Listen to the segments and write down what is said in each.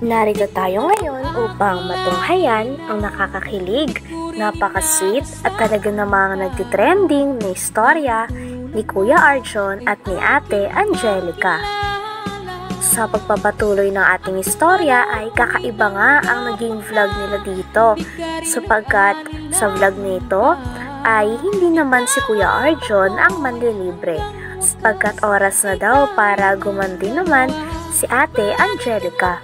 Narito tayo ngayon upang matunghayan ang nakakakilig, napaka-sweet at talaga namang nagtitrending na istorya ni Kuya Arjon at ni Ate Angelica. Sa pagpapatuloy ng ating istorya ay kakaiba nga ang naging vlog nila dito sapagkat sa vlog nito ay hindi naman si Kuya Arjon ang manlilibre sapagkat oras na daw para gumandi naman si Ate Angelica.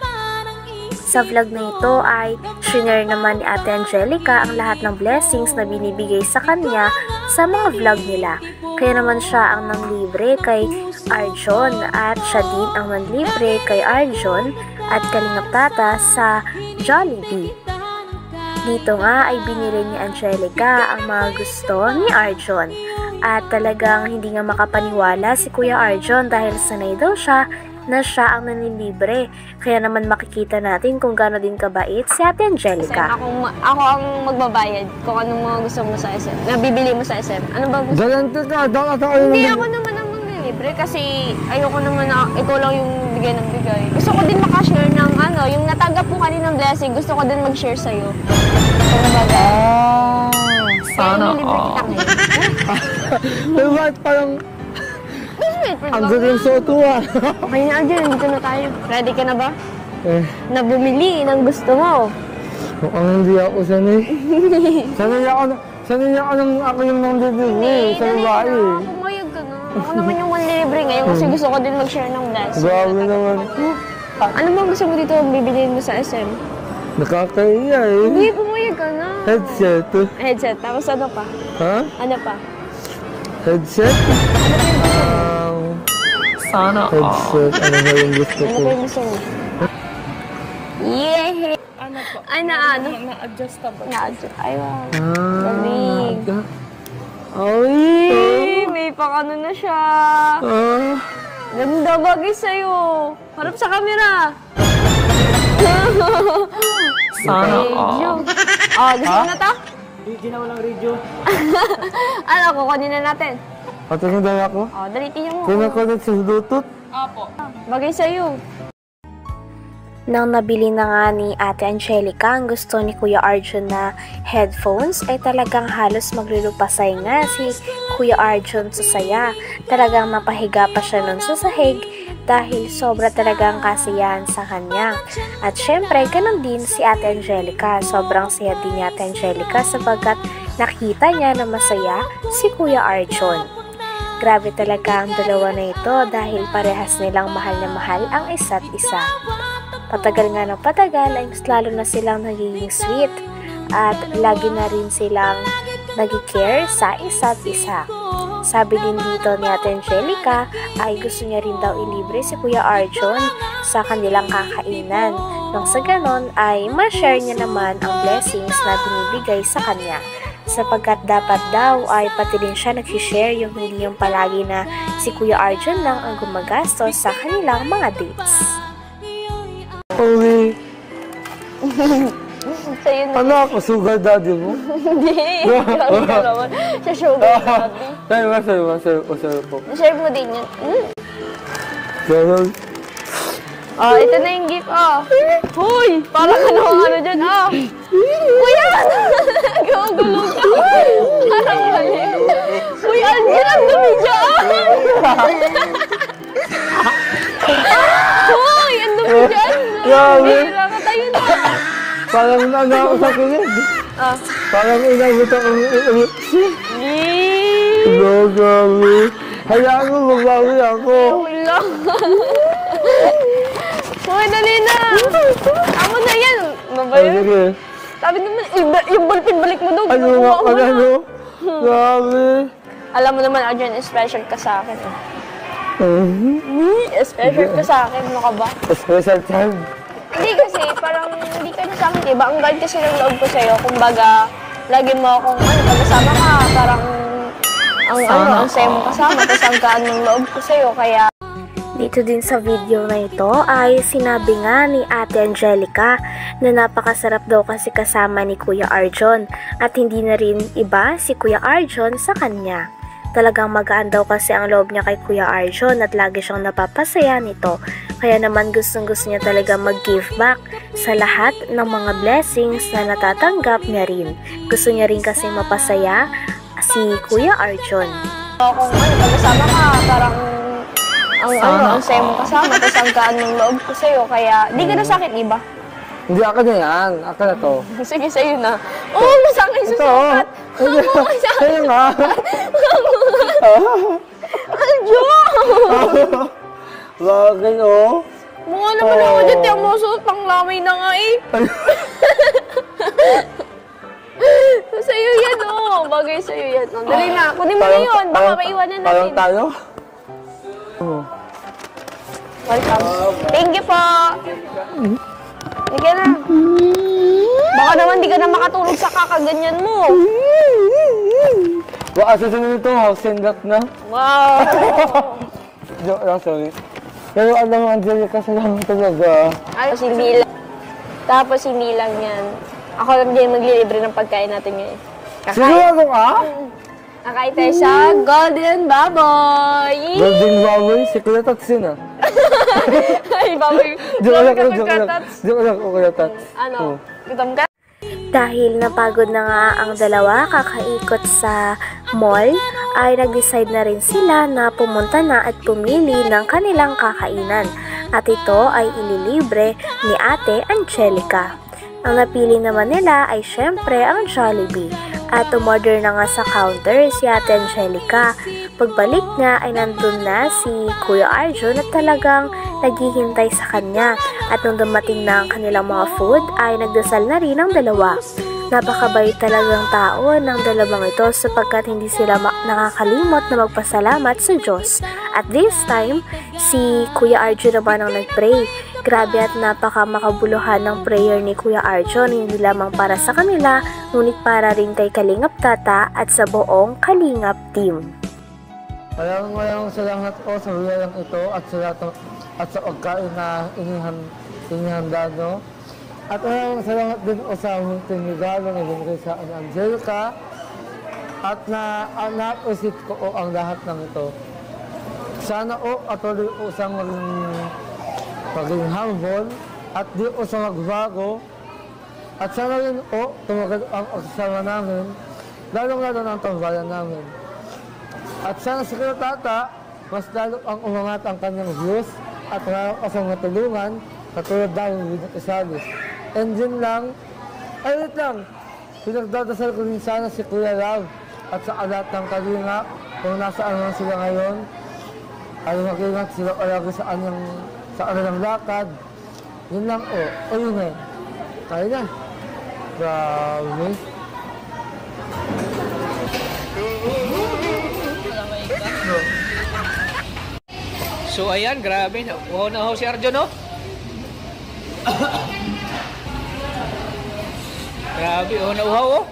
Sa vlog na ito ay shinare naman ni Ate Angelica ang lahat ng blessings na binibigay sa kanya sa mga vlog nila. Kaya naman siya ang nanglibre kay Arjon at siya din ang nanlibre kay Arjon at Kalingap Tata sa Jollibee. Dito nga ay binili ni Angelica ang mga gusto ni Arjon. At talagang hindi nga makapaniwala si Kuya Arjon dahil sanay daw siya na siya ang nanlilibre. Kaya naman makikita natin kung gaano din kabait si Ate Angelica. Ako ang magbabayad kung anong mga gusto mo sa SM. Nabibili mo sa SM. Ano ba gusto mo? Hindi ako naman ang manlilibre kasi ayoko naman na ikaw lang yung bigay ng bigay. Gusto ko din makashare ng ano, yung natanggap mo kaninang blessing, gusto ko din mag-share sa'yo. Kung nabaga. Sana kita ngayon. Pero bakit parang ang galing sa utuwa? Okay na, Arjon. Dito na tayo. Ready ka na ba? Na bumili ng gusto mo. mukhang hindi ako sanay. Sanay ako nang ako yung nanlilibre sa babae. Pumayag ka na. Ako naman yung manlilibre ngayon kasi gusto ko din mag-share ng blessing. Grabe naman. Ano bang gusto mo dito bibiliin mo sa SM? Nakakahiya eh. Hindi, pumayag ka na. Headset. Headset. Tapos ano pa? Ha? Ano pa? Headset? Sana Headset. Ano ba yung gusto Ano ko? pa yung gusto mo? Yeah! Ano po? Ay, ano? Na-adjustable. Na-adjust. Ay, wow. Galing. Ay, may pang-ano na siya. Ganda bagay sa'yo. Harap sa camera. Sana Gusto mo na to? Hindi na walang radio. Ano, kukunin na natin. Patingin dahil ako? Dali, tingnan mo. Kinakonect sa Bluetooth? Apo. Bagay sa'yo. Nang nabili na nga ni Ate Angelica ang gusto ni Kuya Arjon na headphones ay talagang halos maglulupasay nga si Kuya Arjon sa saya. Talagang napahiga pa siya nun sa sahig dahil sobra talagang kasiyahan sa kanya. At syempre, ganun din si Ate Angelica. Sobrang saya din ni Ate Angelica sapagkat nakita niya na masaya si Kuya Arjon. Grabe talaga ang dalawa na ito dahil parehas nilang mahal na mahal ang isa't isa. Patagal nga ng patagal ay mas lalo na silang nagiging sweet at lagi na rin silang nag-care sa isa't isa. Sabi din dito ni Ate Angelica ay gusto niya rin daw ilibre si Kuya Arjon sa kanilang kakainan. Nang sa ganon ay ma-share niya naman ang blessings na binibigay sa kanya. Sapagkat dapat daw ay pati din siya nag-share yung hindi yung palagi na si Kuya Arjon lang ang gumagastos sa kanilang mga dates. Uwi. Sa'yo na. Ano ako? Sugar daddy mo? Hindi. Grabe ka naman. Sa sugar daddy. Masaya po. Share mo din yun. Ganun. Ito na yung gift, Hoy! Parang ano dyan, Kuya! Gagulong ka. Parang mali. Kuya, ang dumi dyan! Hoy! Ang dumi dyan! Grabe. Kailangan tayo na. Parang ako sa kulit. Parang inabot ako ng grabe. Hayaan mo, magbawi ako. Uy lang. Hoy, dali na. Ako na yan. Mabayan. Sige. Sabi naman, yung ballpen balik mo daw. Ano? Grabe. Alam mo naman, Arjon, special ka sa akin. Special ka sa akin, ano ka ba? Special time. Hindi kasi, parang hindi ka na sa akin, diba? Ang guard kasi ng loob ko sa'yo. Kumbaga, lagi mo akong, pag-kasama ka, parang, ang sayo mo kasama, tapos ang gaan ng loob ko sa'yo, kaya... Dito din sa video na ito ay sinabi nga ni Ate Angelica na napakasarap daw kasi kasama ni Kuya Arjon at hindi na rin iba si Kuya Arjon sa kanya. Talagang magaan daw kasi ang loob niya kay Kuya Arjon at lagi siyang napapasaya nito. Kaya naman gustong-gusto niya talaga mag-give back sa lahat ng mga blessings na natatanggap niya rin. Gusto niya rin kasi mapasaya si Kuya Arjon. Kung pag-kasama ka, parang ang saya mong kasama, tapos ang gaan ng loob ko sa'yo, kaya di ka nasakit, di ba? Hindi, ako na yan. Ako na to. Sige, sa'yo na. Oo, masakit sa sukat. Sa'yo nga. Aljo! Bagay, oh. Mukha naman ako dito yung musuot, pang lamay na nga eh. Sa'yo yan, oh. Bagay sa'yo yan. Oh, dali na, kunin mo na yun. Baka maiwanan natin. Parang tayo? Welcome. Thank you po. Sige na. Baka naman di ka na makatulog sa kakaganyan mo. Baka susunod ito, house and lot na. Wow. Joke lang, sorry. Pero alam mo, Angelica, salamat talaga. Tapos hindi lang yan. Ako lang din maglilibre ng pagkain natin ngayon. Sigurado ka? Kakain tayo sa Golden Baboy! Golden Baboy? Si Kuya Tats yun, ah. Ay, Baboy. Joke lang, Kuya Tats. Ano? Gutom ka? Dahil napagod na nga ang dalawa kakaikot sa mall, ay nag-decide na rin sila na pumunta na at pumili ng kanilang kakainan. At ito ay ililibre ni Ate Angelica. Ang napili naman nila ay syempre ang Jollibee. At umorder na nga sa counter si Ate Angelica. Pagbalik niya ay nandun na si Kuya Arjon at talagang naghihintay sa kanya. At nung dumating na ang kanilang mga food ay nagdasal na rin ang dalawa. Napakabait talagang tao ng dalawang ito sapagkat hindi sila nakakalimot na magpasalamat sa Diyos. At this time, si Kuya Arjon naman ang nagpray. Grabe at napaka makabuluhan ng prayer ni Kuya Arjon, hindi lamang para sa kanila, ngunit para rin kay Kalingap Tata at sa buong Kalingap team. Maraming salamat po sa bilang ito at sa pagkain na inihanda nyo. At maraming salamat din po sa munting regalo na binigay sa Angelica at naisip ko po ang lahat ng ito. Sana po atuloy po siyang maging humble at di po siya magbago. At sana rin po tumagal ang pagsasama namin, lalong-lalo ng tambayan namin. At sana si Kuya Tata, mas lalo ang umangat ang kanyang views at marami pa siyang matulungan katulad namin with Isalis. And din lang, ay wait lang, pinagdadasal ko rin sana si Kuya Love at sa lahat ng Kalingap kung nasaan man sila ngayon, ay mag-ingat sila palagi sa kanilang lakad. Yun lang o. Ayun eh. Tayo na. Grabe. So ayan, grabe. Uhaw na uhaw si Arjon, no? Grabe, uhaw na uhaw, oh.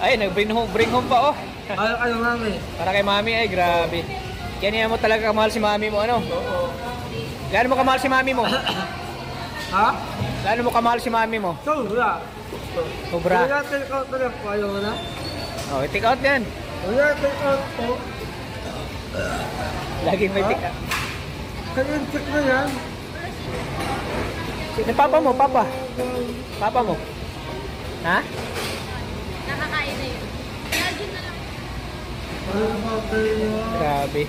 Ay, nag-bring home pa, oh. Ayaw, mami. Para kay mami, ay grabe. Kaya niya mo talaga kamahal si mami mo, ano? Oo. Gaano mo kamahal si mami mo? Ha? Gaano mo kamahal si mami mo? Sobra. Sobra. Kaya take out na lang po, ayaw mo na? Oh, take out yan. Kaya take out po. Laging may take out. Kaya check na yan. Sino papa mo, papa? Papa mo? Ha? Nakakain na yun. Grabe.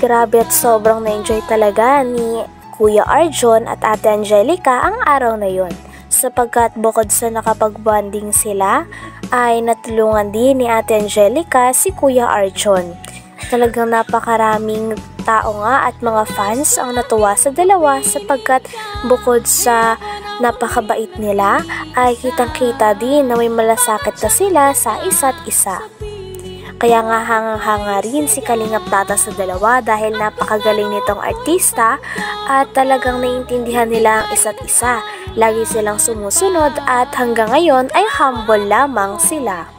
Grabe at sobrang na-enjoy talaga ni Kuya Arjon at Ate Angelica ang araw na yon. Sapagkat bukod sa nakapag-bonding sila, ay natulungan din ni Ate Angelica si Kuya Arjon. Talagang napakaraming tao nga at mga fans ang natuwa sa dalawa sapagkat bukod sa napakabait nila ay kitang-kita din na may malasakit na sila sa isa't isa. Kaya nga hangang-hanga rin si Kalingap Tata sa dalawa dahil napakagaling nitong artista at talagang naiintindihan nila ang isa't isa. Lagi silang sumusunod at hanggang ngayon ay humble lamang sila.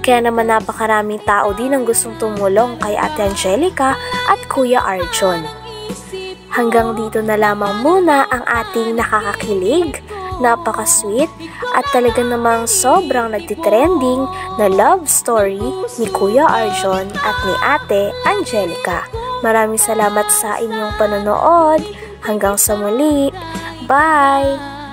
Kaya naman napakaraming tao din ang gustong tumulong kay Ate Angelica at Kuya Arjon. Hanggang dito na lamang muna ang ating nakakakilig, napaka-sweet at talaga namang sobrang nagtitrending na love story ni Kuya Arjon at ni Ate Angelica. Maraming salamat sa inyong panonood. Hanggang sa muli. Bye!